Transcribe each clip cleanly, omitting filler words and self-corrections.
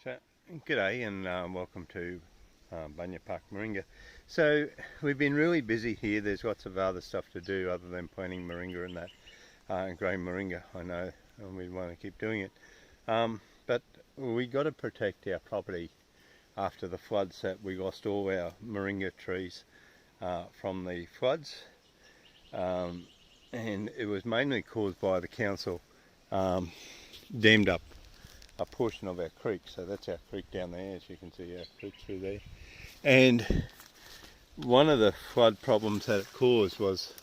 So, g'day and welcome to Bunya Park, Moringa. So, we've been really busy here. There's lots of other stuff to do other than planting moringa and that, and growing moringa, I know, and we want to keep doing it. But we got to protect our property after the floods. That we lost all our moringa trees from the floods, and it was mainly caused by the council dammed up a portion of our creek. So that's our creek down there, as you can see our creek through there. And one of the flood problems that it caused was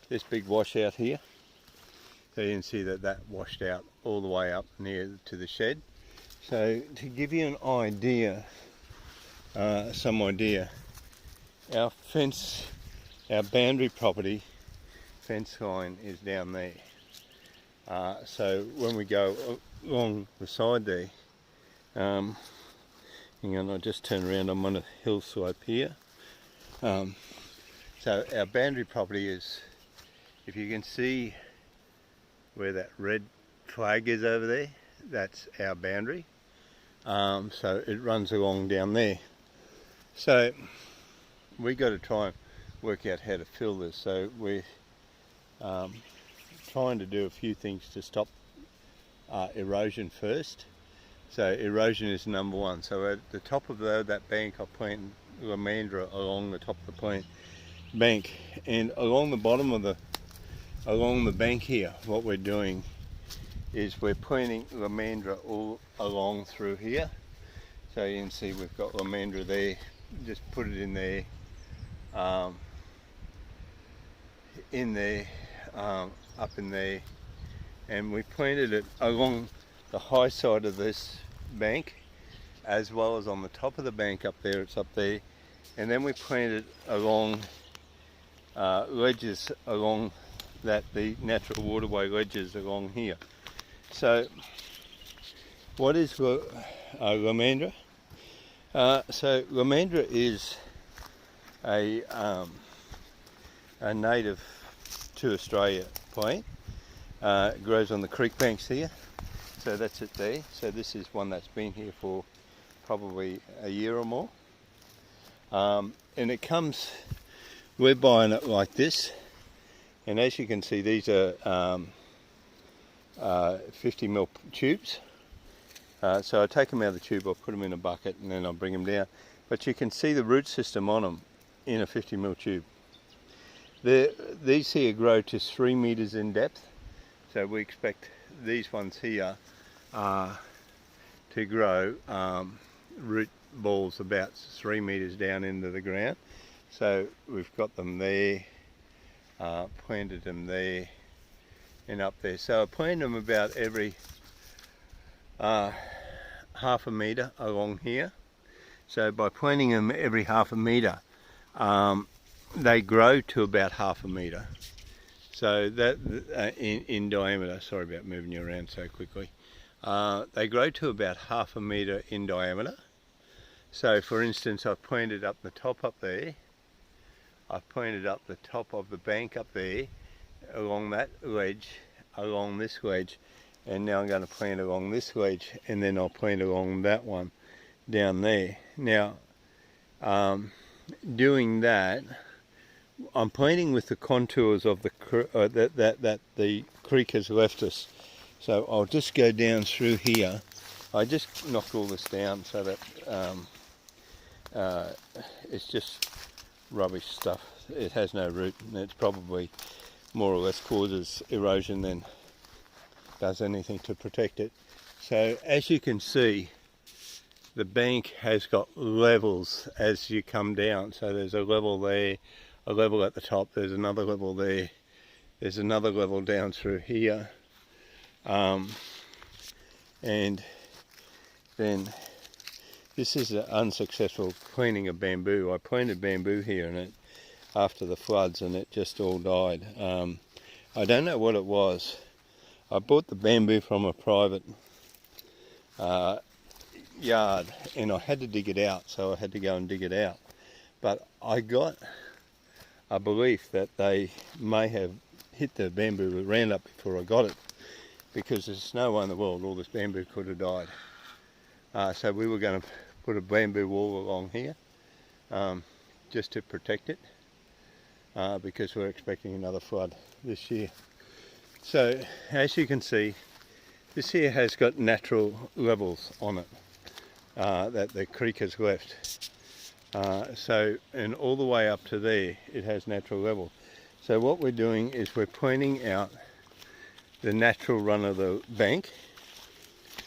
this big washout here. So you can see that washed out all the way up near to the shed. So to give you an idea, some idea, our fence, our boundary property fence line is down there. So when we go along the side there, hang on, I'll just turn around. I'm on a hill slope here. So our boundary property is, if you can see where that red flag is over there, that's our boundary. So it runs along down there. So we got to try and work out how to fill this. So we're trying to do a few things to stop erosion first. So erosion is number one. So at the top of that bank, I plant lamandra along the top of the bank, and along the bottom of along the bank here, what we're doing is we're planting lamandra all along through here. So you can see we've got lamandra there. Just put it in there, up in there, and we planted it along the high side of this bank, as well as on the top of the bank up there. It's up there, and then we planted along ledges along the natural waterway ledges along here. So what is lamandra? So lamandra is a native to Australia plant. It grows on the creek banks here. So that's it there. So this is one that's been here for probably a year or more. And it comes, we're buying it like this. And as you can see, these are 50ml tubes. So I take them out of the tube, I'll put them in a bucket, and then I'll bring them down. But you can see the root system on them in a 50ml tube. These here grow to 3 meters in depth. So we expect these ones here to grow root balls about 3 meters down into the ground. So we've got them there, planted them there and up there. So I plant them about every half a meter along here. So by planting them every half a meter, they grow to about half a meter. So that in diameter. Sorry about moving you around so quickly. They grow to about half a meter in diameter. So for instance, I've planted up the top up there. I've planted up the top of the bank up there, along that ledge, along this ledge, and now I'm going to plant along this ledge, and then I'll plant along that one down there. Now, doing that, I'm planting with the contours of the that the creek has left us. So I'll just go down through here. I just knocked all this down so that it's just rubbish stuff. It has no root, and it's probably more or less causes erosion than does anything to protect it. So as you can see, the bank has got levels as you come down. So there's a level there, a level at the top, there's another level there, there's another level down through here, and then this is an unsuccessful planting of bamboo. I planted bamboo here and it after the floods, and it just all died. I don't know what it was. I bought the bamboo from a private yard, and I had to dig it out, so I had to go and dig it out. But I got a belief that they may have hit the bamboo with Roundup before I got it, because there's no way in the world all this bamboo could have died So we were going to put a bamboo wall along here just to protect it because we're expecting another flood this year. So as you can see, this here has got natural levels on it that the creek has left. And all the way up to there it has natural level. So what we're doing is we're pointing out the natural run of the bank.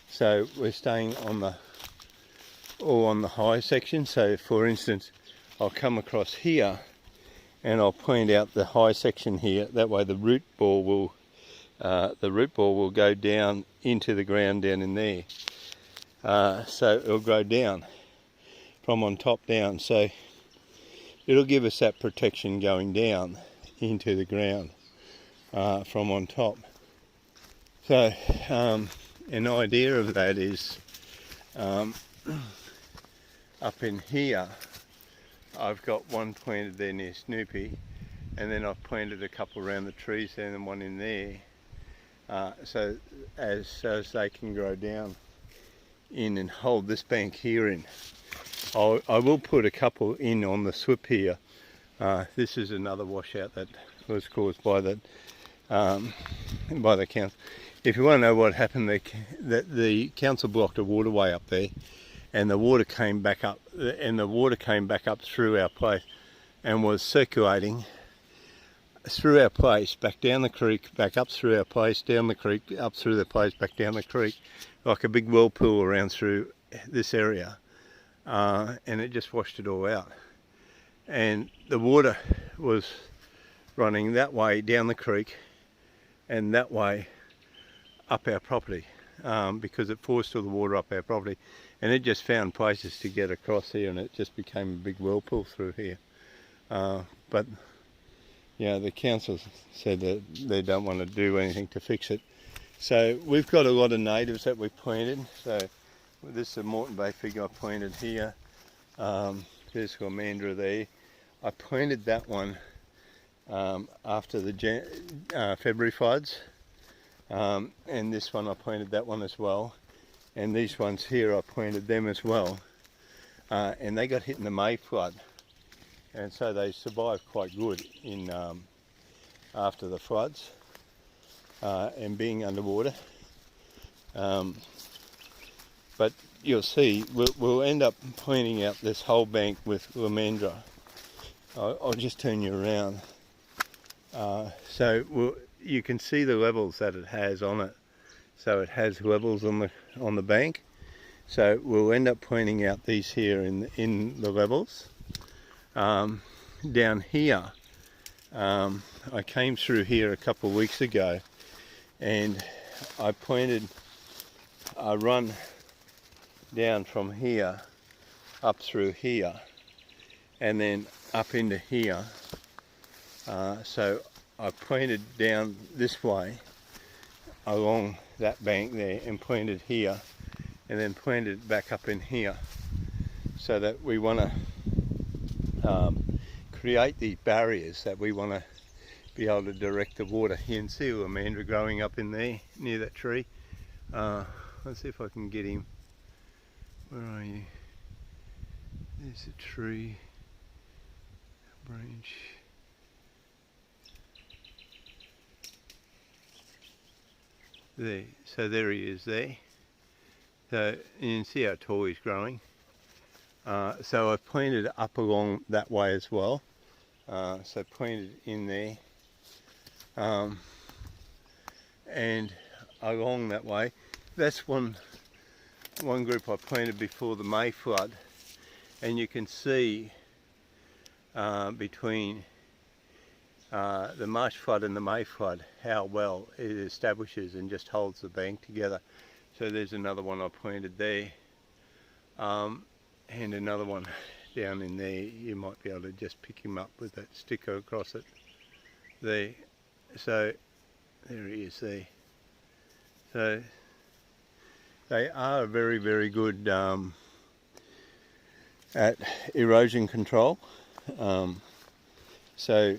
So we're staying on the high section. So for instance, I'll come across here and I'll point out the high section here. That way the root ball will go down into the ground down in there. So it'll grow down from on top down. So it'll give us that protection going down into the ground from on top. So an idea of that is up in here I've got one pointed there near Snoopy, and then I've pointed a couple around the trees there and one in there, so as they can grow down in and hold this bank here in. I will put a couple in on the swip here. This is another washout that was caused by the council. If you want to know what happened, the council blocked a waterway up there, and the water came back up, through our place and was circulating through our place, back down the creek, back up through our place, down the creek, up through the place, back down the creek, like a big whirlpool around through this area, and it just washed it all out. And the water was running that way down the creek and that way up our property, because it forced all the water up our property, and it just found places to get across here, and it just became a big whirlpool through here. But yeah, the council said that they don't want to do anything to fix it. So we've got a lot of natives that we've planted. So this is a Moreton Bay fig I planted here. There's lamandra there. I planted that one after the February floods, and this one I planted that one as well, and these ones here I planted them as well, and they got hit in the May flood, and so they survived quite good in after the floods and being underwater. But you'll see we'll end up planting out this whole bank with lamandra. I'll just turn you around. So you can see the levels that it has on it. So it has levels on the bank. So we'll end up pointing out these here in the levels. Down here, I came through here a couple of weeks ago, and I pointed a run down from here up through here and then up into here. So I pointed down this way along that bank there and pointed here, and then pointed back up in here, so that we want to create these barriers that we want to be able to direct the water. You can see lamandra growing up in there near that tree. Let's see if I can get him. Where are you? There's a tree branch. There, so there he is there. So you can see how tall he's growing. So I've planted up along that way as well. So planted in there, and along that way. That's one group I planted before the May flood, and you can see between the March flood and the May flood how well it establishes and just holds the bank together. So there's another one I planted there, and another one down in there. You might be able to just pick him up with that sticker across it there. So there he is there. So they are very, very good at erosion control. So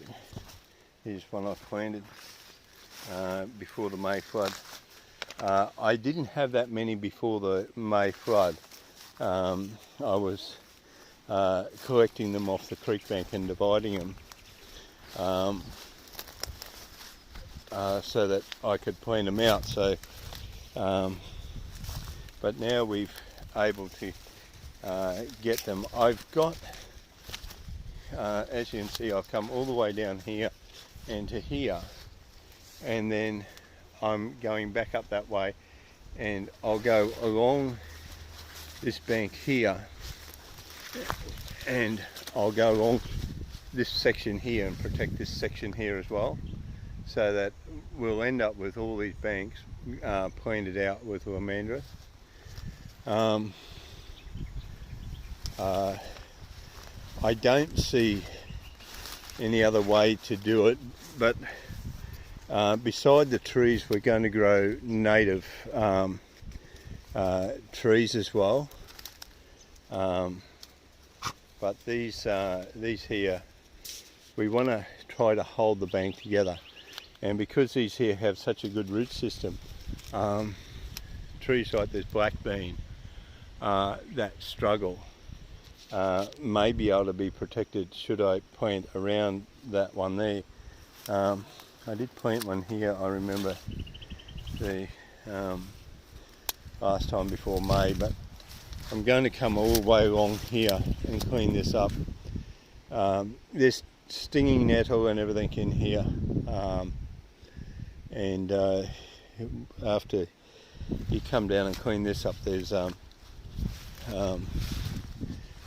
here's one I planted before the May flood. I didn't have that many before the May flood, I was collecting them off the creek bank and dividing them so that I could plant them out. So, but now we've able to get them. I've got, as you can see, I've come all the way down here and to here, and then I'm going back up that way, and I'll go along this bank here, and I'll go along this section here and protect this section here as well, so that we'll end up with all these banks planted out with lamandras. I don't see any other way to do it, but beside the trees we're going to grow native trees as well. But these here, we want to try to hold the bank together, and because these here have such a good root system, trees like this black bean that struggle may be able to be protected should I plant around that one there. I did plant one here, I remember, the last time before May, but I'm going to come all the way along here and clean this up. There's stinging nettle and everything in here, and after you come down and clean this up, there's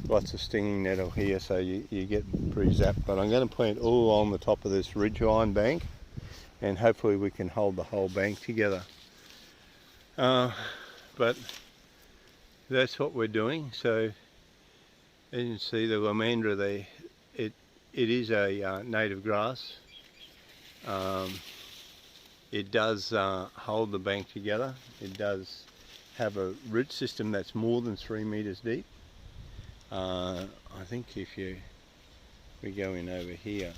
lots of stinging nettle here, so you get pretty zapped. But I'm going to plant all along the top of this ridgeline bank, and hopefully we can hold the whole bank together. But that's what we're doing. So as you can see, the lamandra there, it is a native grass. It does hold the bank together. It does have a root system that's more than 3 meters deep. I think if we go in over here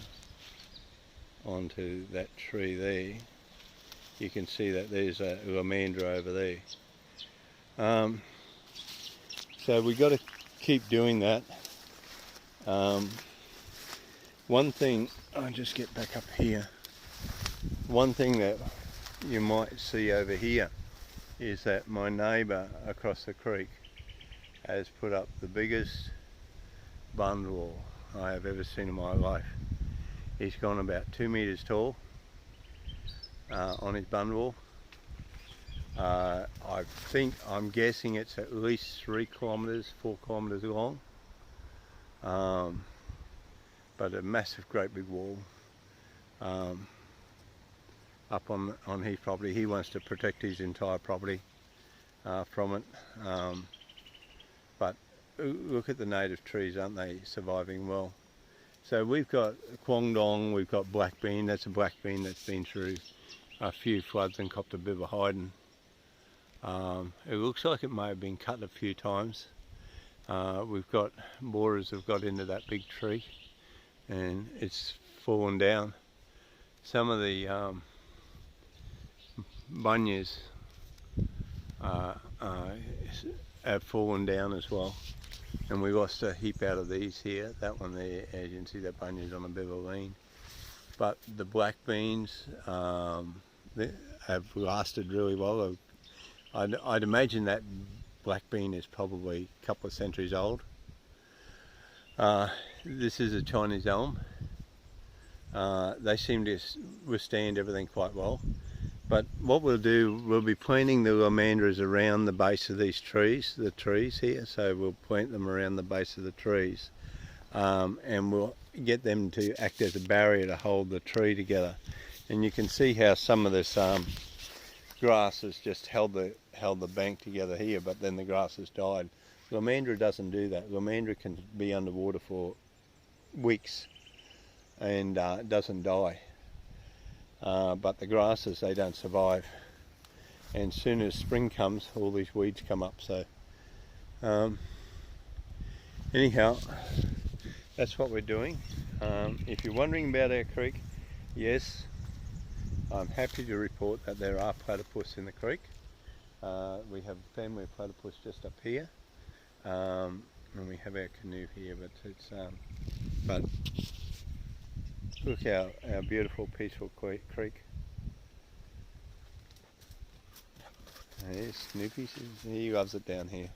onto that tree there, you can see that there's a lamandra over there. So we've got to keep doing that. One thing, I'll just get back up here. One thing that you might see over here is that my neighbour across the creek has put up the biggest bundle I have ever seen in my life. He's gone about 2 meters tall on his bundle. I'm guessing it's at least 3 kilometres, 4 kilometres long, but a massive, great big wall up on his property. He wants to protect his entire property from it. But look at the native trees, aren't they surviving well? So we've got Kwangdong, we've got black bean. That's a black bean that's been through a few floods and copped a bit of a hiding. It looks like it may have been cut a few times. We've got borers have got into that big tree and it's fallen down. Some of the bunyas have fallen down as well, and we lost a heap out of these here. That one there, as you can see, that bunya's on a bit of a lean. But the black beans they have lasted really well. I'd imagine that black bean is probably a couple of centuries old. This is a Chinese elm. They seem to withstand everything quite well. But what we'll do, we'll be planting the lamandras around the base of these trees, the trees here. So we'll plant them around the base of the trees, and we'll get them to act as a barrier to hold the tree together. And you can see how some of this grass has just held the bank together here, but then the grass has died. Lamandra doesn't do that. Lamandra can be underwater for weeks and doesn't die. But the grasses, they don't survive. And as soon as spring comes, all these weeds come up. So anyhow, that's what we're doing. If you're wondering about our creek, yes, I'm happy to report that there are platypus in the creek. We have a family of platypus just up here. and we have our canoe here, but look our beautiful peaceful creek. There's Snoopy, he loves it down here.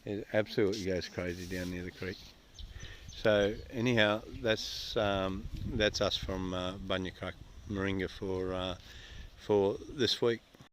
It absolutely goes crazy down near the creek. So anyhow, that's us from Bunyakak Moringa for this week.